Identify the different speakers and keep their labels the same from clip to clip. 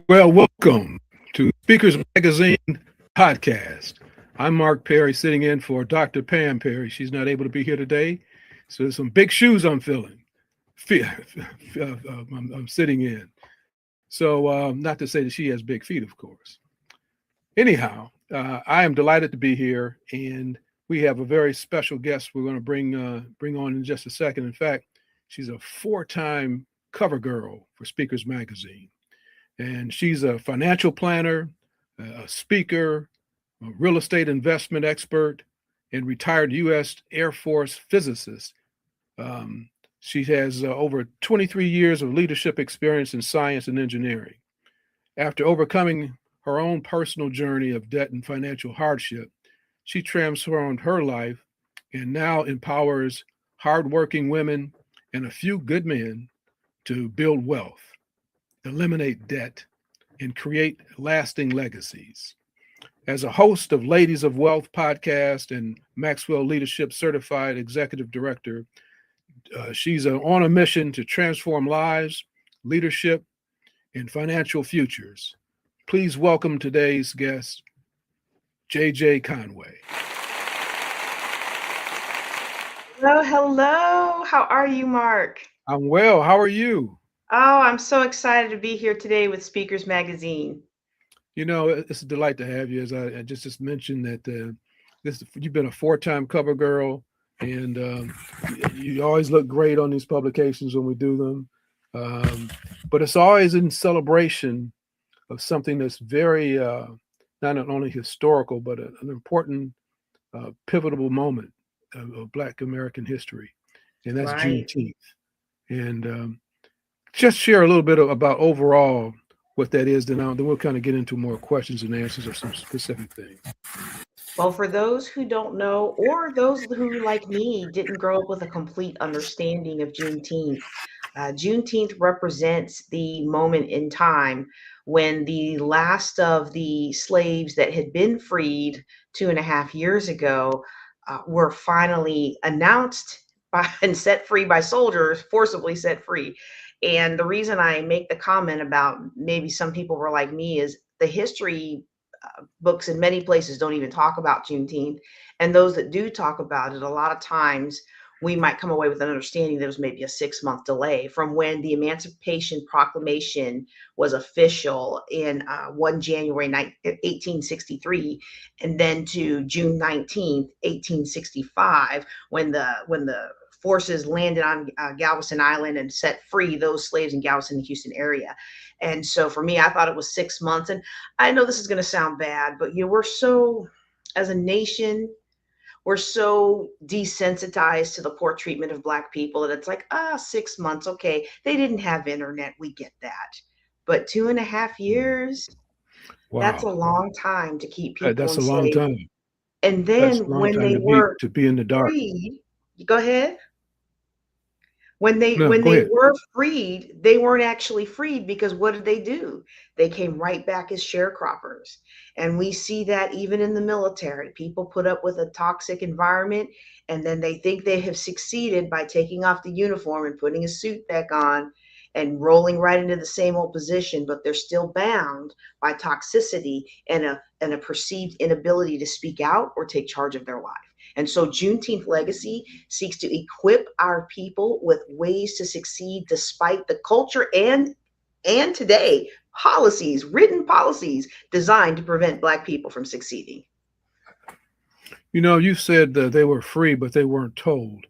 Speaker 1: Well, welcome to Speakers Magazine podcast. I'm Mark Perry, sitting in for Dr. Pam Perry. She's not able to be here today, so there's some big shoes I'm filling. I'm sitting in. So, not to say that she has big feet, of course. Anyhow, I am delighted to be here, and we have a very special guest we're going to bring on in just a second. In fact, she's a four-time cover girl for Speakers Magazine. And she's a financial planner, a speaker, a real estate investment expert, and retired U.S. Air Force physicist. She has over 23 years of leadership experience in science and engineering. After overcoming her own personal journey of debt and financial hardship, she transformed her life and now empowers hardworking women and a few good men to build wealth, eliminate debt, and create lasting legacies. As a host of Ladies of Wealth podcast and Maxwell Leadership Certified Executive Director, she's on a mission to transform lives, leadership, and financial futures. Please welcome today's guest, JJ Conway.
Speaker 2: Hello, hello. How are you, Mark?
Speaker 1: I'm well. How are you?
Speaker 2: Oh, I'm so excited to be here today with Speakers Magazine.
Speaker 1: You know, it's a delight to have you. As I just mentioned that you've been a four-time cover girl, and you always look great on these publications when we do them. But it's always in celebration of something that's very not only historical but an important pivotal moment of Black American history, and that's
Speaker 2: Right.
Speaker 1: Juneteenth. And just share a little bit about overall what that is. Then we'll kind of get into more questions and answers of some specific things.
Speaker 2: Well, for those who don't know, or those who, like me, didn't grow up with a complete understanding of Juneteenth, Juneteenth represents the moment in time when the last of the slaves that had been freed 2.5 years ago were finally announced by, and set free by soldiers, forcibly set free. And the reason I make the comment about maybe some people were like me is the history books in many places don't even talk about Juneteenth. And those that do talk about it, a lot of times we might come away with an understanding there was maybe a 6 month delay from when the Emancipation Proclamation was official in 1 January 1863, and then to June 19th, 1865, when the forces landed on Galveston Island and set free those slaves in Galveston and Houston area. And so for me, I thought it was 6 months. And I know this is going to sound bad, but we're so, as a nation, we're so desensitized to the poor treatment of Black people that it's like, 6 months, okay. They didn't have internet, we get that. But 2.5 years, that's a
Speaker 1: Wow,
Speaker 2: long time to keep people
Speaker 1: that's a long
Speaker 2: enslaved.
Speaker 1: time.
Speaker 2: And
Speaker 1: That's
Speaker 2: then
Speaker 1: a long
Speaker 2: when
Speaker 1: time
Speaker 2: they
Speaker 1: to be
Speaker 2: were
Speaker 1: in the dark.
Speaker 2: freed, go ahead. when they
Speaker 1: No,
Speaker 2: when
Speaker 1: go
Speaker 2: they
Speaker 1: ahead.
Speaker 2: were freed, they weren't actually freed, because what did they do? They came right back as sharecroppers. And we see that even in the military. People put up with a toxic environment, and then they think they have succeeded by taking off the uniform and putting a suit back on and rolling right into the same old position, but they're still bound by toxicity and a perceived inability to speak out or take charge of their life. And so Juneteenth legacy seeks to equip our people with ways to succeed despite the culture and today policies, written policies designed to prevent Black people from succeeding.
Speaker 1: You know, you said that they were free, but they weren't told.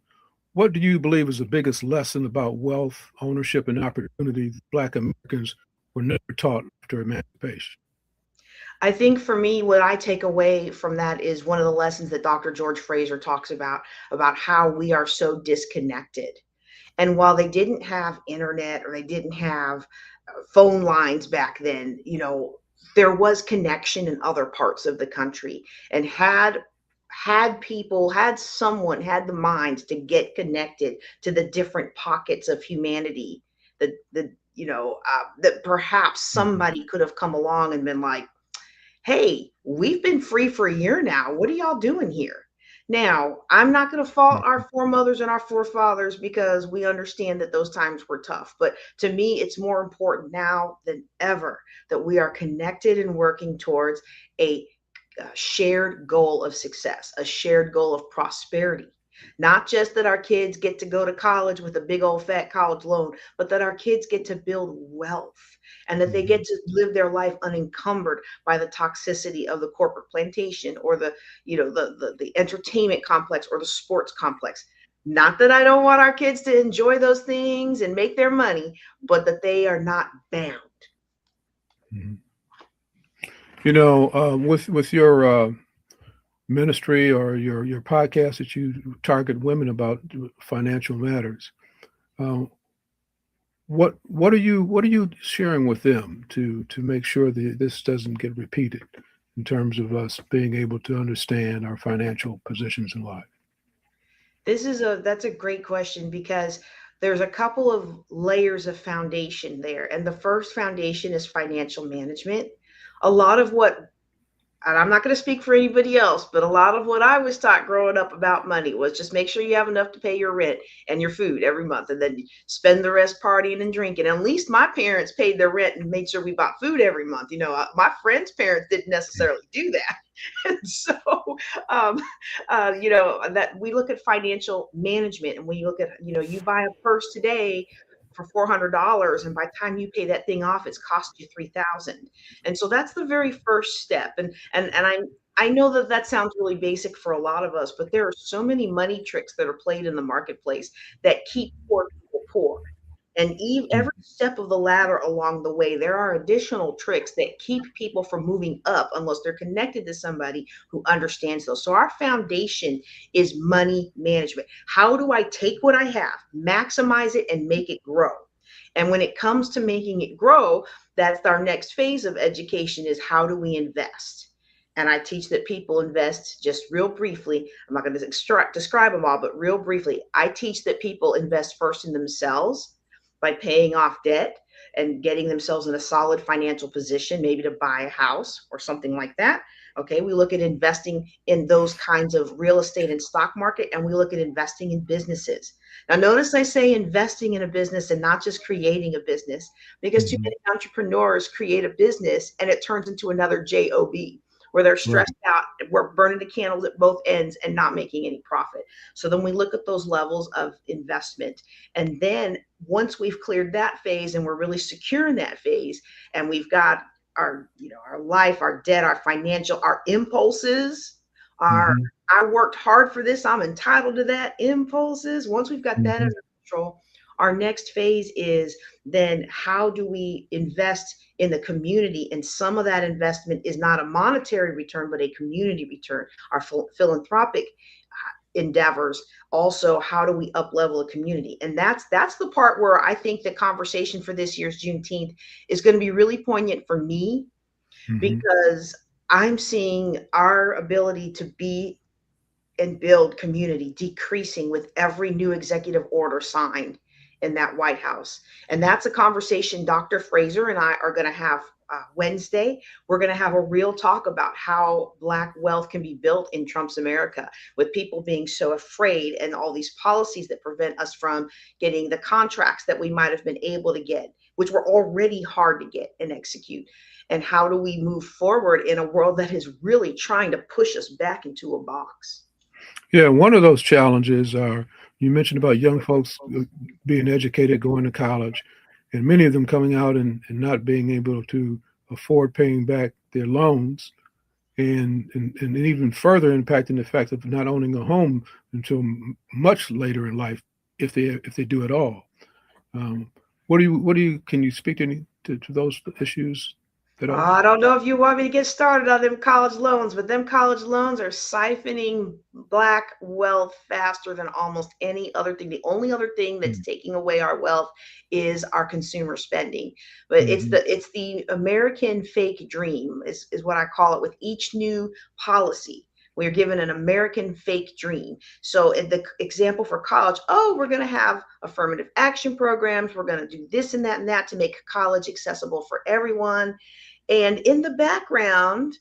Speaker 1: What do you believe is the biggest lesson about wealth, ownership, and opportunity that Black Americans were never taught after emancipation?
Speaker 2: I think for me, what I take away from that is one of the lessons that Dr. George Fraser talks about how we are so disconnected. And while they didn't have internet, or they didn't have phone lines back then, there was connection in other parts of the country. And had someone had the minds to get connected to the different pockets of humanity, that perhaps
Speaker 1: Mhm.
Speaker 2: somebody could have come along and been like, hey, we've been free for a year now. What are y'all doing here? Now, I'm not going to fault our foremothers and our forefathers because we understand that those times were tough. But to me, it's more important now than ever that we are connected and working towards a shared goal of success, a shared goal of prosperity. Not just that our kids get to go to college with a big old fat college loan, but that our kids get to build wealth and that they get to live their life unencumbered by the toxicity of the corporate plantation or the entertainment complex or the sports complex. Not that I don't want our kids to enjoy those things and make their money, but that they are not bound.
Speaker 1: Mhm. With your ministry or your podcast that you target women about financial matters, uh, what are you sharing with them to make sure that this doesn't get repeated in terms of us being able to understand our financial positions in life?
Speaker 2: That's a great question because there's a couple of layers of foundation there. And the first foundation is financial management. A lot of what and I'm not going to speak for anybody else, but a lot of what I was taught growing up about money was just make sure you have enough to pay your rent and your food every month, and then you spend the rest partying and drinking. At least my parents paid their rent and made sure we bought food every month. My friends' parents didn't necessarily do that. And so, um, that we look at financial management and when you look at, you buy a purse today for $400 and by the time you pay that thing off it's cost you 3,000. And so that's the very first step. And I know that that sounds really basic for a lot of us, but there are so many money tricks that are played in the marketplace that keep poor people poor. And every step of the ladder along the way, there are additional tricks that keep people from moving up unless they're connected to somebody who understands those. So our foundation is money management. How do I take what I have, maximize it, and make it grow? And when it comes to making it grow, that's our next phase of education is how do we invest? And I teach that people invest just real briefly. I'm not going to describe them all, but real briefly, I teach that people invest first in themselves by paying off debt and getting themselves in a solid financial position, maybe to buy a house or something like that. Okay, we look at investing in those kinds of real estate and stock market, and we look at investing in businesses. Now, notice I say investing in a business and not just creating a business, because too
Speaker 1: Mhm.
Speaker 2: many entrepreneurs create a business and it turns into another job where they're
Speaker 1: Right.
Speaker 2: stressed out, we're burning the candles at both ends and not making any profit. So then we look at those levels of investment. And then once we've cleared that phase and we're really secure in that phase, and we've got our life, our debt, our financial, our impulses, our
Speaker 1: Mhm.
Speaker 2: I worked hard for this, I'm entitled to that impulses. Once we've got that
Speaker 1: Mhm.
Speaker 2: under control, our next phase is then how do we invest in the community? And some of that investment is not a monetary return, but a community return, our philanthropic endeavors. Also, how do we up level a community? And that's the part where I think the conversation for this year's Juneteenth is going to be really poignant for me
Speaker 1: Mhm.
Speaker 2: because I'm seeing our ability to be and build community decreasing with every new executive order signed in that White House. And that's a conversation Dr. Fraser and I are going to have Wednesday. We're going to have a real talk about how Black wealth can be built in Trump's America, with people being so afraid and all these policies that prevent us from getting the contracts that we might have been able to get, which were already hard to get and execute. And how do we move forward in a world that is really trying to push us back into a box?
Speaker 1: Yeah, one of those challenges are you mentioned about young folks being educated, going to college, and many of them coming out and not being able to afford paying back their loans, and even further impacting the fact of not owning a home until much later in life, if they do at all. Um, can you speak to to those issues at all?
Speaker 2: I don't know if you want me to get started on them college loans, but them college loans are siphoning Black wealth faster than almost any other thing. The only other thing that's taking away our wealth is our consumer spending. But it's
Speaker 1: Mhm.
Speaker 2: the American fake dream is what I call it. With each new policy, we're given an American fake dream. So in the example for college, oh, we're going to have affirmative action programs. We're going to do this and that to make college accessible for everyone. And in the background,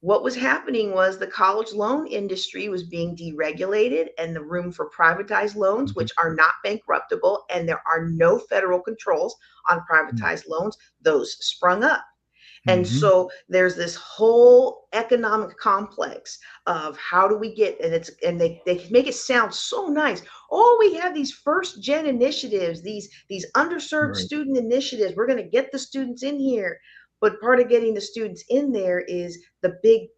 Speaker 2: what was happening was the college loan industry was being deregulated, and the room for privatized loans,
Speaker 1: Mhm.
Speaker 2: which are not bankruptable, and there are no federal controls on privatized loans, those sprung up. And
Speaker 1: Mhm.
Speaker 2: so there's this whole economic complex of how do we get, and they make it sound so nice. Oh, we have these first gen initiatives, these underserved
Speaker 1: Right.
Speaker 2: student initiatives. We're going to get the students in here. But part of getting the students in there is the big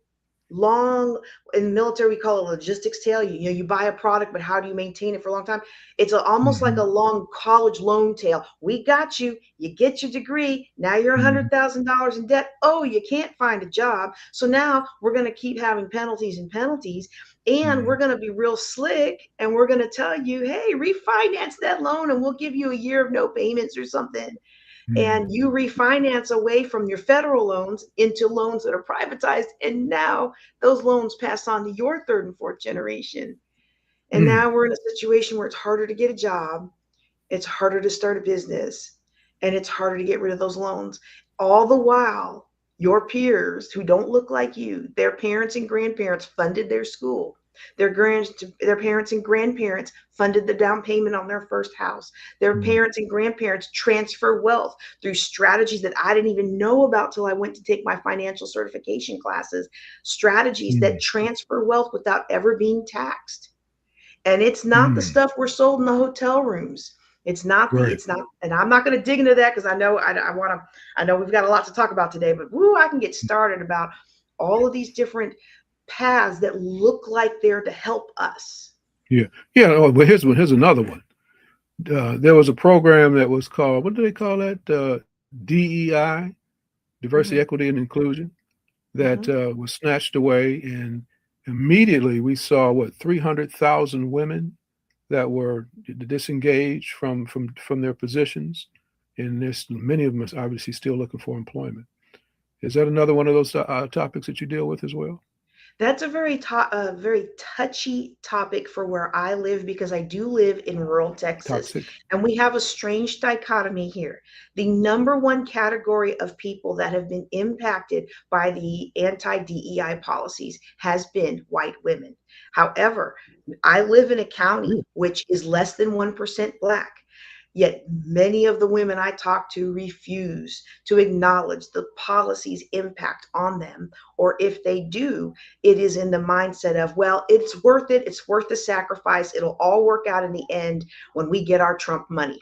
Speaker 2: long, in the military we call it logistics tail. You buy a product, but how do you maintain it for a long time? It's almost like a
Speaker 1: Mhm.
Speaker 2: long college loan tail. We got you, you get your degree, now you're
Speaker 1: Mhm.
Speaker 2: $100,000 in debt. Oh, you can't find a job, so now we're going to keep having penalties and penalties, and we're
Speaker 1: Mhm.
Speaker 2: going to be real slick, and we're going to tell you, hey, refinance that loan and we'll give you a year of no payments or something. And
Speaker 1: Mhm.
Speaker 2: you refinance away from your federal loans into loans that are privatized. And now those loans pass on to your third and fourth generation. And
Speaker 1: Mm.
Speaker 2: now we're in a situation where it's harder to get a job, it's harder to start a business, and it's harder to get rid of those loans. All the while, your peers who don't look like you, their parents and grandparents funded their school. Their parents and grandparents funded the down payment on their first house. Their
Speaker 1: Mm.
Speaker 2: parents and grandparents transfer wealth through strategies that I didn't even know about till I went to take my financial certification classes. Strategies that
Speaker 1: Mm.
Speaker 2: transfer wealth without ever being taxed. And it's not the
Speaker 1: Mm.
Speaker 2: stuff we're sold in the hotel rooms.
Speaker 1: Right.
Speaker 2: It's not, and I'm not going to dig into that because I want to, I know we've got a lot to talk about today, but woo, I can get started about all of these different paths that look like they're to help us.
Speaker 1: Yeah. Yeah. Oh, but here's one. Here's another one. There was a program that was called, what do they call that? DEI, Diversity,
Speaker 2: Hmm.
Speaker 1: Equity, and Inclusion, that
Speaker 2: Hmm.
Speaker 1: was snatched away. And immediately we saw, what, 300,000 women that were disengaged from their positions. And there's many of them are obviously still looking for employment. Is that another one of those topics that you deal with as well?
Speaker 2: That's a very touchy topic for where I live because I do live in rural Texas,
Speaker 1: Toxic.
Speaker 2: and we have a strange dichotomy here. The number one category of people that have been impacted by the anti-DEI policies has been white women. However, I live in a county
Speaker 1: Really?
Speaker 2: which is less than 1% Black. Yet many of the women I talk to refuse to acknowledge the policy's impact on them. Or if they do, it is in the mindset of, well, it's worth it. It's worth the sacrifice. It'll all work out in the end when we get our Trump money.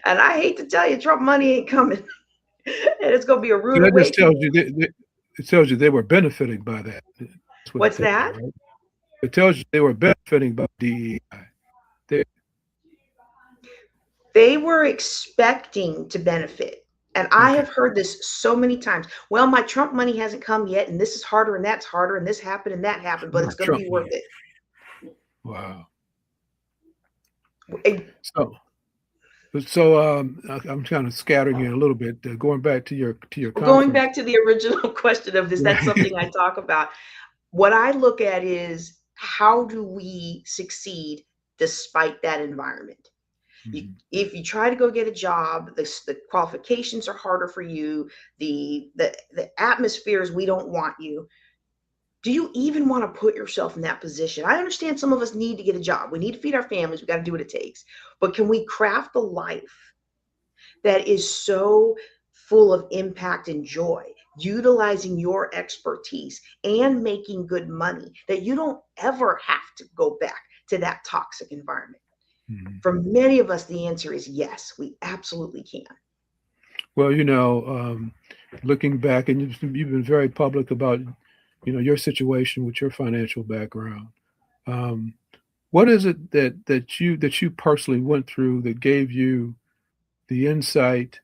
Speaker 2: And I hate to tell you, Trump money ain't coming. And it's going to be a
Speaker 1: So
Speaker 2: rude
Speaker 1: that just tells
Speaker 2: awakening.
Speaker 1: you it tells you they were benefiting by that. That's what it
Speaker 2: What's
Speaker 1: tells you,
Speaker 2: that?
Speaker 1: right? It tells you they were benefiting by DEI. They,
Speaker 2: They were expecting to benefit. And I
Speaker 1: okay.
Speaker 2: have heard this so many times. Well, my Trump money hasn't come yet, and this is harder, and that's harder, and this happened, and that happened, but it's going to
Speaker 1: Trump
Speaker 2: be worth
Speaker 1: money.
Speaker 2: it.
Speaker 1: Wow.
Speaker 2: And
Speaker 1: So I'm kind of scattering here a little bit. Going back to your
Speaker 2: going
Speaker 1: conference.
Speaker 2: back to the original question of, is that
Speaker 1: Right.
Speaker 2: something I talk about? What I look at is, how do we succeed despite that environment?
Speaker 1: Mhm.
Speaker 2: If you try to go get a job, the qualifications are harder for you. The atmosphere is, we don't want you. Do you even want to put yourself in that position? I understand some of us need to get a job. We need to feed our families. We got to do what it takes. But can we craft a life that is so full of impact and joy, utilizing your expertise and making good money, that you don't ever have to go back to that toxic environment?
Speaker 1: Mhm.
Speaker 2: For many of us, the answer is yes, we absolutely can.
Speaker 1: Well, looking back, and you've been very public about, your situation with your financial background. Um, what is it that you personally went through that gave you the insight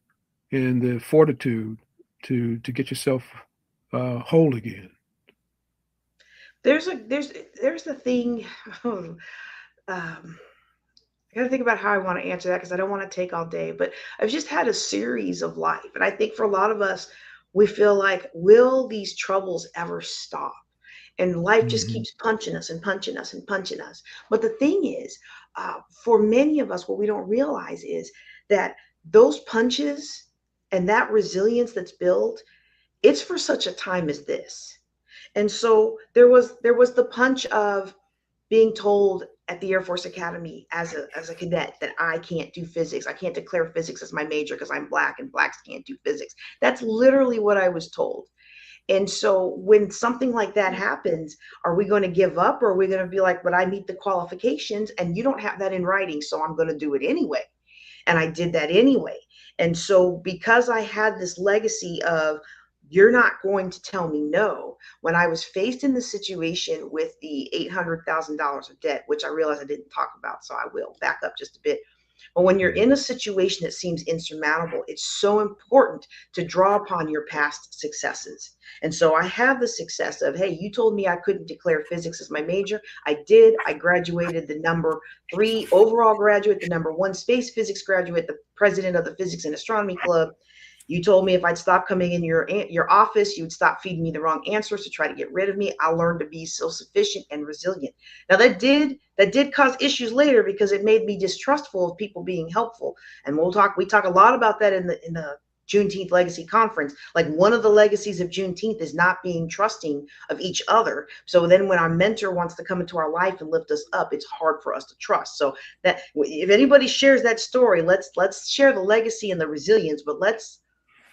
Speaker 1: and the fortitude to get yourself whole again?
Speaker 2: There's the thing. Oh, um, I got to think about how I want to answer that because I don't want to take all day. But I've just had a series of life, and I think for a lot of us, we feel like, will these troubles ever stop? And life just
Speaker 1: Hmm.
Speaker 2: keeps punching us and punching us and punching us. But the thing is, for many of us, what we don't realize is that those punches and that resilience that's built, it's for such a time as this. And so there was the punch of being told at the Air Force Academy as a cadet that I can't do physics. I can't declare physics as my major because I'm black and blacks can't do physics. That's literally what I was told. And so when something like that happens, are we going to give up, or are we going to be like, but I meet the qualifications and you don't have that in writing, so I'm going to do it anyway. And I did that anyway. And so because I had this legacy of, you're not going to tell me no, when I was faced in the situation with the $800,000 of debt, which I realized I didn't talk about, so I will back up just a bit. But when you're in a situation that seems insurmountable, it's so important to draw upon your past successes. And so I have the success of, hey, you told me I couldn't declare physics as my major. I did. I graduated the number 3 overall graduate, the number 1 space physics graduate, the president of the Physics and Astronomy Club. You told me if I'd stop coming in your office, you would stop feeding me the wrong answers to try to get rid of me. I learned to be self-sufficient and resilient. Now that did cause issues later because it made me distrustful of people being helpful. And we talk a lot about that in the Juneteenth Legacy Conference. Like, one of the legacies of Juneteenth is not being trusting of each other. So then when our mentor wants to come into our life and lift us up, it's hard for us to trust. So that if anybody shares that story, let's share the legacy and the resilience, but let's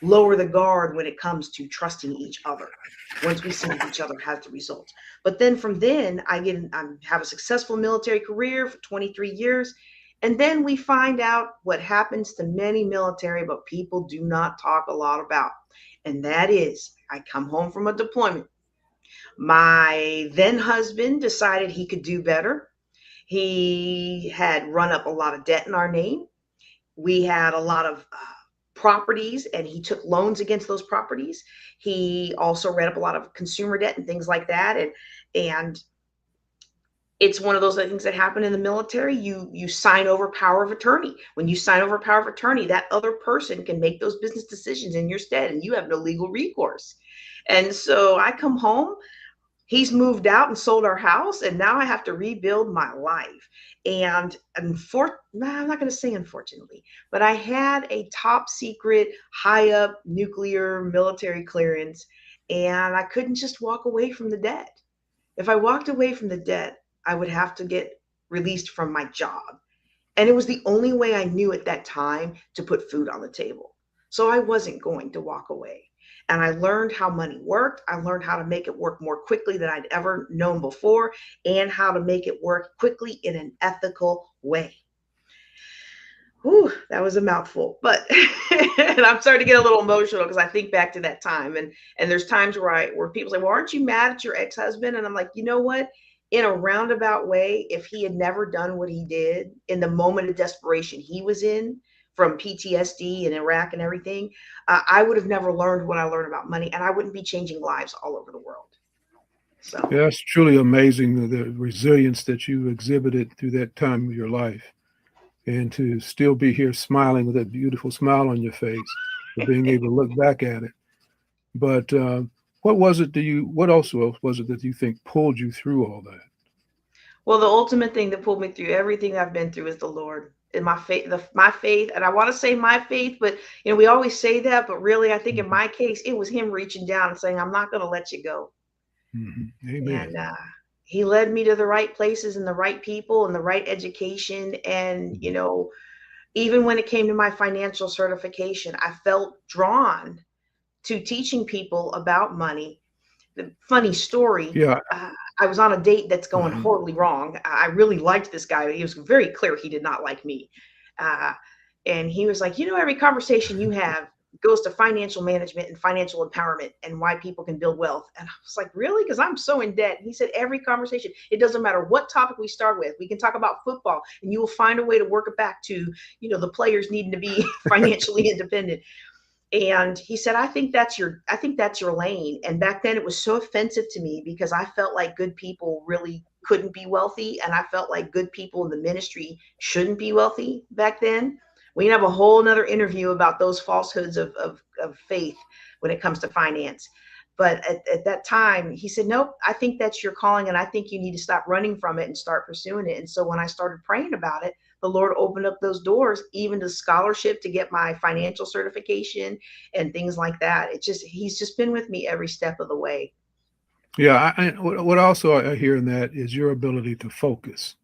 Speaker 2: lower the guard when it comes to trusting each other once we see that each other has the results. But then from then I have a successful military career for 23 years. And then we find out what happens to many military, but people do not talk a lot about. And that is, I come home from a deployment. My then husband decided he could do better. He had run up a lot of debt in our name. We had a lot of properties, and he took loans against those properties. He also ran up a lot of consumer debt and things like that. And it's one of those things that happen in the military. You sign over power of attorney. When you sign over power of attorney, that other person can make those business decisions in your stead, and you have no legal recourse. And so I come home. He's moved out and sold our house, and now I have to rebuild my life. And I'm not going to say unfortunately, but I had a top secret, high up nuclear military clearance, and I couldn't just walk away from the debt. If I walked away from the debt, I would have to get released from my job. And it was the only way I knew at that time to put food on the table. So I wasn't going to walk away. And I learned how money worked. I learned how to make it work more quickly than I'd ever known before, and how to make it work quickly in an ethical way. Whew, that was a mouthful, but and I'm starting to get a little emotional because I think back to that time. And there's times where people say, well, aren't you mad at your ex-husband? And I'm like, you know what? In a roundabout way, if he had never done what he did in the moment of desperation he was in, from PTSD and Iraq and everything, I would have never learned what I learned about money, and I wouldn't be changing lives all over the world. So
Speaker 1: yeah, it's truly amazing the resilience that you exhibited through that time of your life, and to still be here smiling with that beautiful smile on your face, for being able to look back at it. But what else was it that you think pulled you through all that?
Speaker 2: well, the ultimate thing that pulled me through everything I've been through is the Lord. And my faith, and I want to say my faith, but we always say that, but really, I think in my case, it was Him reaching down and saying, "I'm not going to let you go."
Speaker 1: Mm-hmm. Amen.
Speaker 2: And He led me to the right places and the right people and the right education. And even when it came to my financial certification, I felt drawn to teaching people about money. The funny story.
Speaker 1: Yeah.
Speaker 2: I was on a date that's going
Speaker 1: Mhm.
Speaker 2: horribly wrong. I really liked this guy. He was very clear he did not like me. Uh, and he was like, every conversation you have goes to financial management and financial empowerment and why people can build wealth. And I was like, really? Because I'm so in debt. And he said, every conversation, it doesn't matter what topic we start with. We can talk about football and you will find a way to work it back to, the players needing to be financially independent. And he said, I think that's your lane. And back then it was so offensive to me because I felt like good people really couldn't be wealthy. And I felt like good people in the ministry shouldn't be wealthy back then. We can have a whole nother interview about those falsehoods of faith when it comes to finance. But at that time, he said, nope, I think that's your calling. And I think you need to stop running from it and start pursuing it. And so when I started praying about it, the Lord opened up those doors, even to scholarship to get my financial certification and things like that. He's just been with me every step of the way.
Speaker 1: Yeah, what also I hear in that is your ability to focus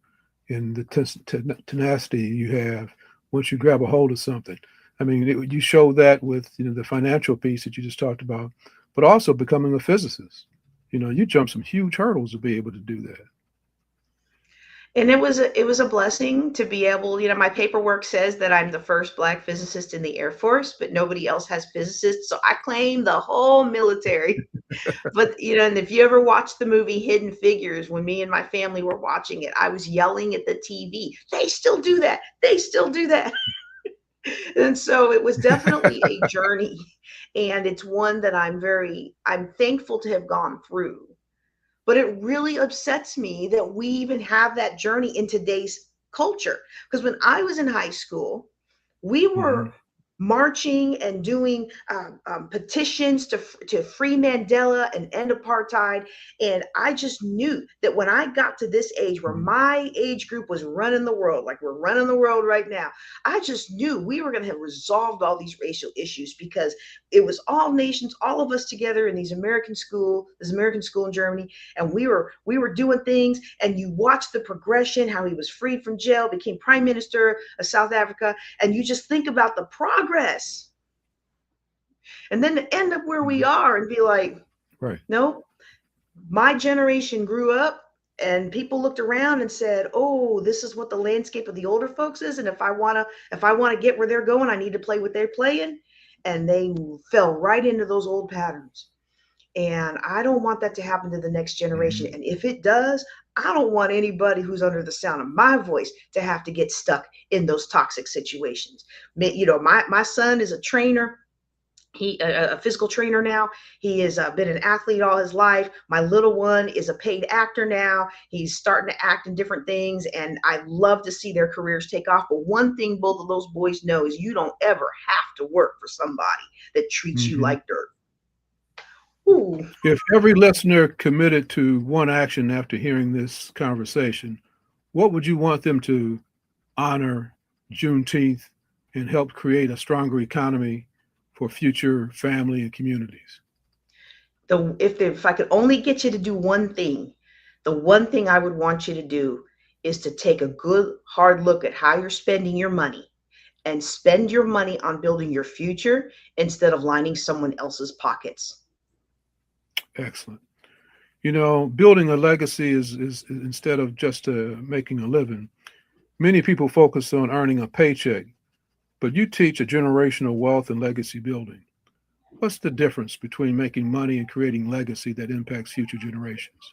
Speaker 1: and the tenacity you have once you grab a hold of something. I mean, you show that with the financial piece that you just talked about, but also becoming a physicist. You jump some huge hurdles to be able to do that.
Speaker 2: And it was a blessing to be able, my paperwork says that I'm the first Black physicist in the Air Force, but nobody else has physicists, so I claim the whole military. But and if you ever watched the movie Hidden Figures, when me and my family were watching it, I was yelling at the TV, "They still do that! They still do that!" And so it was definitely a journey, and it's one that I'm thankful to have gone through. But it really upsets me that we even have that journey in today's culture. Because when I was in high school, we
Speaker 1: Hmm.
Speaker 2: were marching and doing petitions to free Mandela and end apartheid. And I just knew that when I got to this age where
Speaker 1: Hmm.
Speaker 2: my age group was running the world, like we're running the world right now, I just knew we were going to have resolved all these racial issues because it was all nations, all of us together in this American school in Germany, and we were doing things, and you watch the progression, how he was freed from jail, became prime minister of South Africa, and you just think about the progress, and then to end up where we
Speaker 1: Hmm.
Speaker 2: are and be like,
Speaker 1: Right.
Speaker 2: no, my generation grew up and people looked around and said, oh, this is what the landscape of the older folks is, and if I want to get where they're going, I need to play what they're playing, and they fell right into those old patterns. And I don't want that to happen to the next generation.
Speaker 1: Hmm.
Speaker 2: And if it does, I don't want anybody who's under the sound of my voice to have to get stuck in those toxic situations. My son is a trainer. He a physical trainer now. He has been an athlete all his life. My little one is a paid actor now. He's starting to act in different things, and I love to see their careers take off. But one thing both of those boys know is you don't ever have to work for somebody that treats you
Speaker 1: Hmm.
Speaker 2: like dirt. Ooh.
Speaker 1: If every listener committed to one action after hearing this conversation, what would you want them to honor Juneteenth and help create a stronger economy for future family and communities?
Speaker 2: If I could only get you to do one thing, the one thing I would want you to do is to take a good hard look at how you're spending your money and spend your money on building your future instead of lining someone else's pockets.
Speaker 1: Excellent. Building a legacy is instead of just making a living. Many people focus on earning a paycheck, but you teach a generational wealth and legacy building. What's the difference between making money and creating legacy that impacts future generations?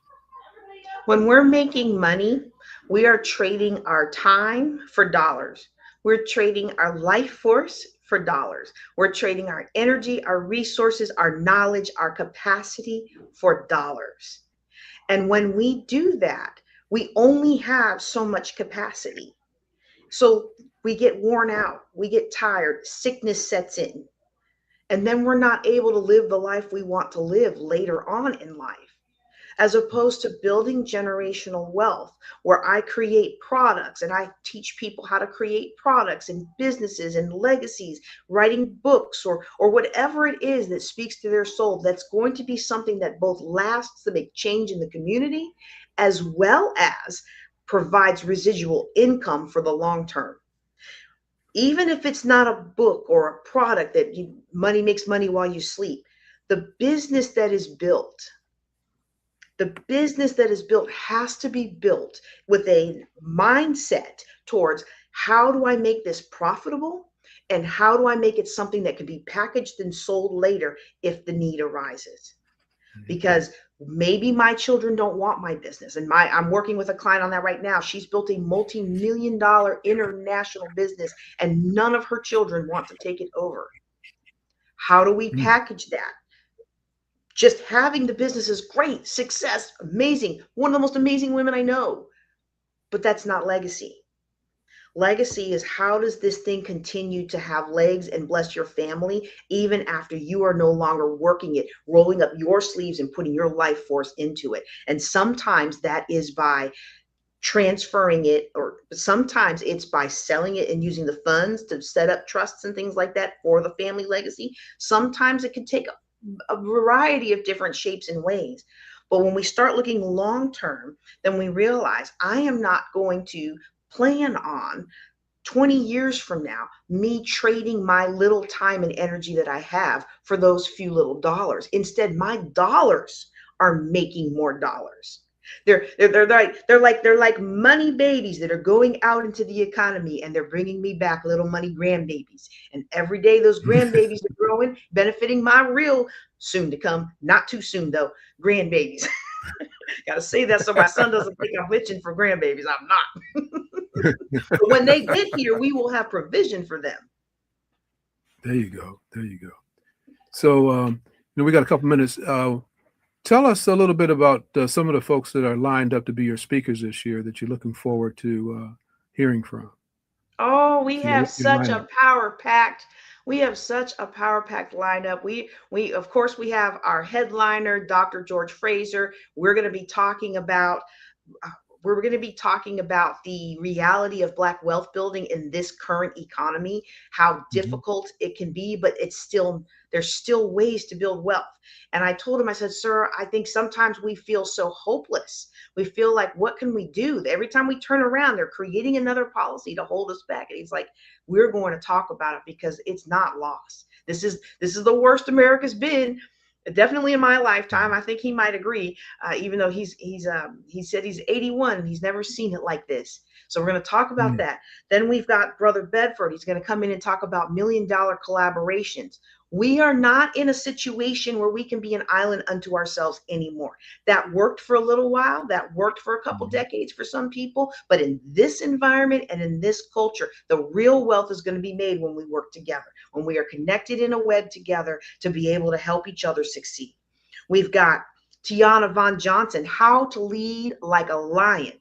Speaker 2: When we're making money, we are trading our time for dollars. We're trading our life force for dollars. We're trading our energy, our resources, our knowledge, our capacity for dollars. And when we do that, we only have so much capacity. So we get worn out, we get tired, sickness sets in, and then we're not able to live the life we want to live later on in life. As opposed to building generational wealth, where I create products and I teach people how to create products and businesses and legacies, writing books or whatever it is that speaks to their soul, that's going to be something that both lasts to make change in the community as well as provides residual income for the long term. Even if it's not a book or a product that money makes money while you sleep, the business that is built has to be built with a mindset towards, how do I make this profitable, and how do I make it something that can be packaged and sold later if the need arises. Because maybe my children don't want my business, and I'm working with a client on that right now. She's built a multi-million dollar international business, and none of her children want to take it over. How do we
Speaker 1: Mm.
Speaker 2: package that? Just having the business is great, success, amazing, one of the most amazing women I know, but that's not legacy. Legacy is, how does this thing continue to have legs and bless your family even after you are no longer working it, rolling up your sleeves and putting your life force into it. And sometimes that is by transferring it, or sometimes it's by selling it and using the funds to set up trusts and things like that for the family legacy. Sometimes it can take a variety of different shapes and ways. But when we start looking long term, then we realize I am not going to plan on 20 years from now, me trading my little time and energy that I have for those few little dollars. Instead, my dollars are making more dollars. They're like money babies that are going out into the economy, and they're bringing me back little money grandbabies. And every day those grandbabies are growing, benefiting my real soon to come, not too soon though, grandbabies. Got to say that so my son doesn't think I'm witching for grandbabies. I'm not. But when they get here, we will have provision for them.
Speaker 1: There you go. There you go. So, we got a couple minutes. Tell us a little bit about some of the folks that are lined up to be your speakers this year that you're looking forward to hearing from.
Speaker 2: Oh, we have
Speaker 1: Your
Speaker 2: such
Speaker 1: lineup.
Speaker 2: a power-packed, we have such a power-packed lineup. We of course we have our headliner, Dr. George Fraser. We're going to be talking about the reality of Black wealth building in this current economy, how difficult it can be, but there's still ways to build wealth. And I told him, I said, sir, I think sometimes we feel so hopeless. We feel like, what can we do? Every time we turn around, they're creating another policy to hold us back. And he's like, we're going to talk about it because it's not lost. This is the worst America's been. Definitely in my lifetime. I think he might agree, even though he said he's 81 and he's never seen it like this. So we're going to talk about that. Then we've got Brother Bedford. He's going to come in and talk about $1 million collaborations. We are not in a situation where we can be an island unto ourselves anymore. That worked for a little while. That worked for a couple decades for some people. But in this environment and in this culture, the real wealth is going to be made when we work together, when we are connected in a web together to be able to help each other succeed. We've got Tiana Von Johnson, How to Lead Like a Lion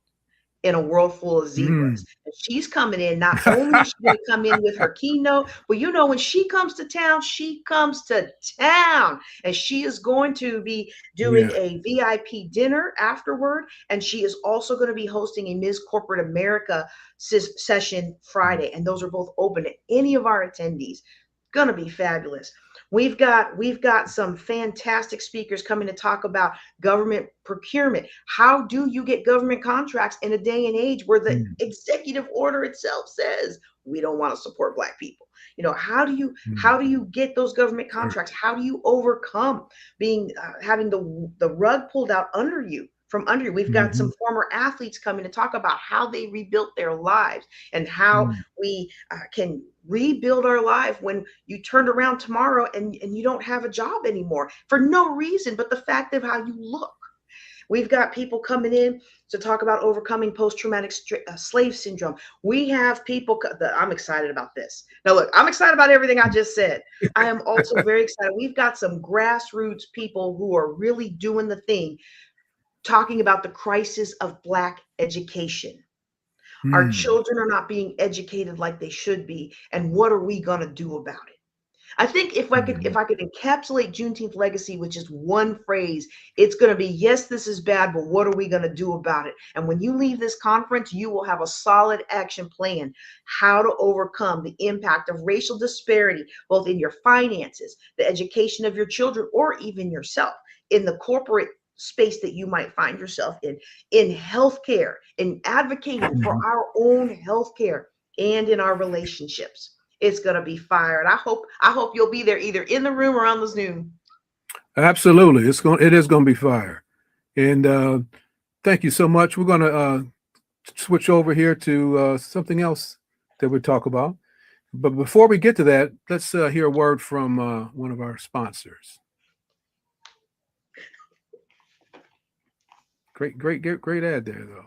Speaker 2: in a World Full of Zebras. And she's coming in, not only is she going to come in with her keynote, but when she comes to town, she comes to town. And she is going to be doing a VIP dinner afterward. And she is also going to be hosting a Ms. Corporate America session Friday. And those are both open to any of our attendees. Going to be fabulous. We've got some fantastic speakers coming to talk about government procurement. How do you get government contracts in a day and age where the executive order itself says we don't want to support Black people? How do you get those government contracts? How do you overcome having the rug pulled out from under you? We've got some former athletes coming to talk about how they rebuilt their lives and how we can rebuild our life when you turned around tomorrow and you don't have a job anymore for no reason but the fact of how you look. We've got people coming in to talk about overcoming post-traumatic slave syndrome. We have people I'm excited about this. Now, look, I'm excited about everything I just said. I am also very excited. We've got some grassroots people who are really doing the thing, talking about the crisis of Black education. Our children are not being educated like they should be. And what are we going to do about it? I think if I could encapsulate Juneteenth legacy with just one phrase, it's going to be, yes, this is bad, but what are we going to do about it? And when you leave this conference, you will have a solid action plan, how to overcome the impact of racial disparity, both in your finances, the education of your children, or even yourself in the corporate space that you might find yourself in healthcare, in advocating for our own healthcare, and in our relationships. It's going to be fire. And I hope you'll be there either in the room or on the Zoom.
Speaker 1: Absolutely. It is going to be fire. And thank you so much. We're going to switch over here to something else that we'll talk about. But before we get to that, let's hear a word from one of our sponsors. Great ad there, though.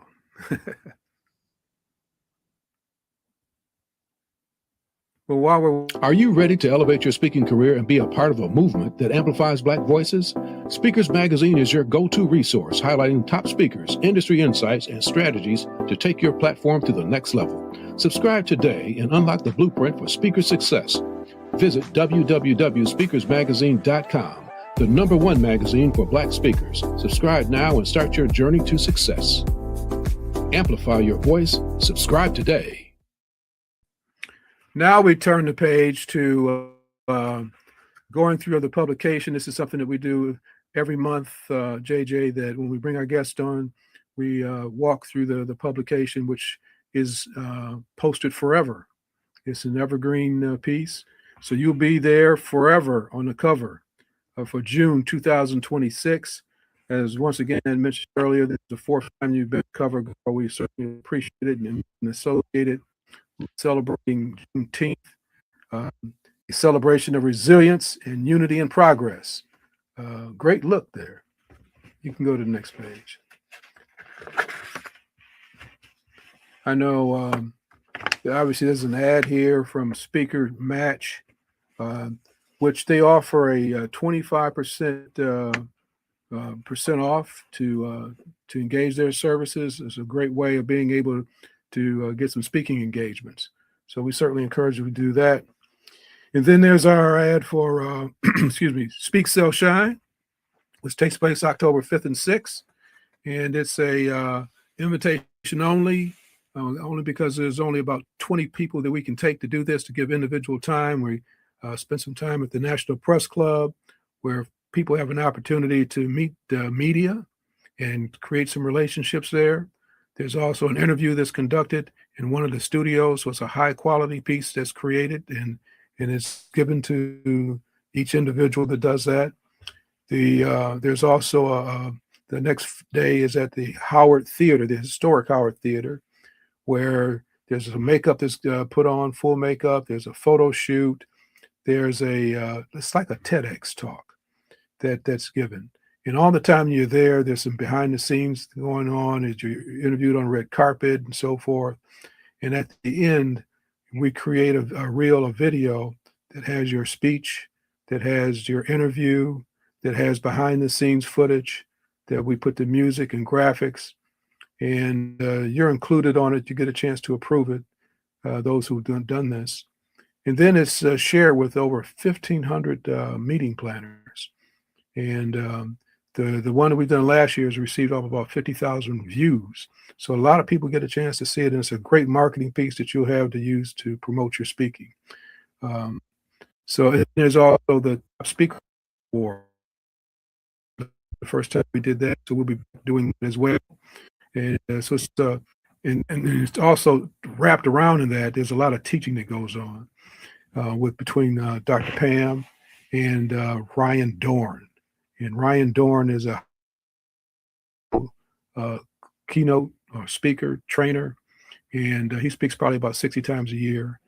Speaker 1: Are you ready to elevate your speaking career and be a part of a movement that amplifies Black voices? Speakers Magazine is your go-to resource, highlighting top speakers, industry insights, and strategies to take your platform to the next level. Subscribe today and unlock the blueprint for speaker success. Visit www.speakersmagazine.com, the #1 magazine for Black speakers. Subscribe now and start your journey to success. Amplify your voice. Subscribe today. Now we turn the page to going through the publication. This is something that we do every month, JJ, that when we bring our guest on, we walk through the publication, which is posted forever. It's an evergreen piece. So you'll be there forever on the cover for June 2026. As once again mentioned earlier, this is the fourth time you've been covered. We certainly appreciate it and associate it with celebrating Juneteenth, a celebration of resilience and unity and progress. Great look there. You can go to the next page. I know obviously there's an ad here from Speaker Match, which they offer a 25% percent off to engage their services. It's a great way of being able to get some speaking engagements. So we certainly encourage you to do that. And then there's our ad for, excuse me, Speak, Sell, Shine, which takes place October 5th and 6th. And it's a invitation only, only because there's only about 20 people that we can take to do this, to give individual time. We spend some time at the National Press Club, where people have an opportunity to meet the media and create some relationships there. There's also an interview that's conducted in one of the studios, so it's a high quality piece that's created, and it's given to each individual that does that. There's also the next day is at the Howard Theater, the historic Howard Theater, where there's a makeup that's put on, full makeup. There's a photo shoot. There's it's like a TEDx talk that's given. And all the time you're there, there's some behind the scenes going on as you're interviewed on red carpet and so forth. And at the end, we create a reel, a video that has your speech, that has your interview, that has behind the scenes footage, that we put the music and graphics, and you're included on it. You get a chance to approve it, those who've done this. And then it's shared with over 1,500 meeting planners. And the one that we've done last year has received up about 50,000 views. So a lot of people get a chance to see it, and it's a great marketing piece that you'll have to use to promote your speaking. So there's also the Speaker Award. The first time we did that, so we'll be doing it as well. And so it's and it's also wrapped around in that. There's a lot of teaching that goes on between Dr. Pam and Ryan Dorn. And Ryan Dorn is a keynote speaker, trainer, and he speaks probably about 60 times a year.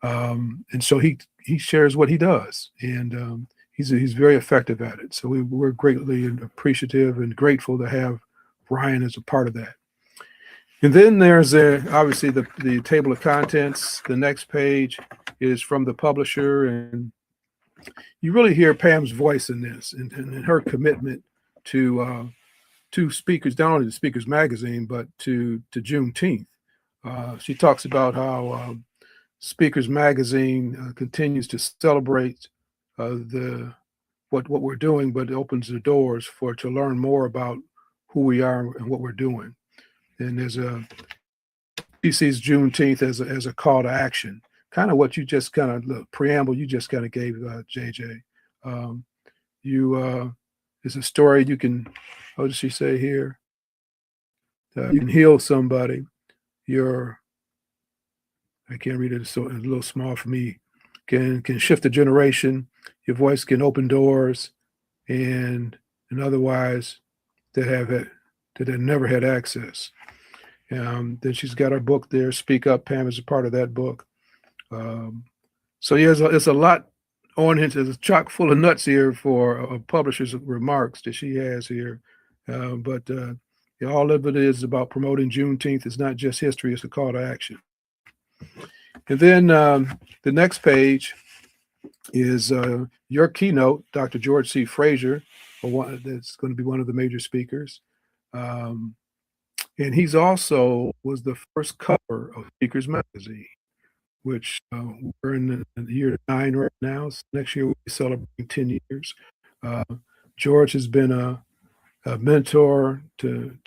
Speaker 1: And so he shares what he does, and he's very effective at it. So we're greatly appreciative and grateful to have Ryan as a part of that. And then there's obviously the table of contents. The next page is from the publisher, and you really hear Pam's voice in this, and her commitment to speakers, not only to Speakers Magazine, but to Juneteenth. She talks about how Speakers Magazine continues to celebrate what we're doing, but it opens the doors to learn more about who we are and what we're doing. And she sees Juneteenth as a call to action, kind of what you just kind of the preamble you just kind of gave, JJ. It's a story you can. What does she say here? You can heal somebody. I can't read it. It's a little small for me. Can shift a generation. Your voice can open doors, and otherwise that have never had access. Then she's got our book there, Speak Up. Pam is a part of that book. So yeah, it's a lot on it. There's a chock full of nuts here for a publisher's remarks that she has here. But all of it is about promoting Juneteenth. It's not just history, it's a call to action. And then the next page is your keynote, Dr. George C. Frazier, that's going to be one of the major speakers. And he's also was the first cover of Speakers Magazine, which we're in the year 9 right now. So next year we'll be celebrating 10 years. George has been a mentor to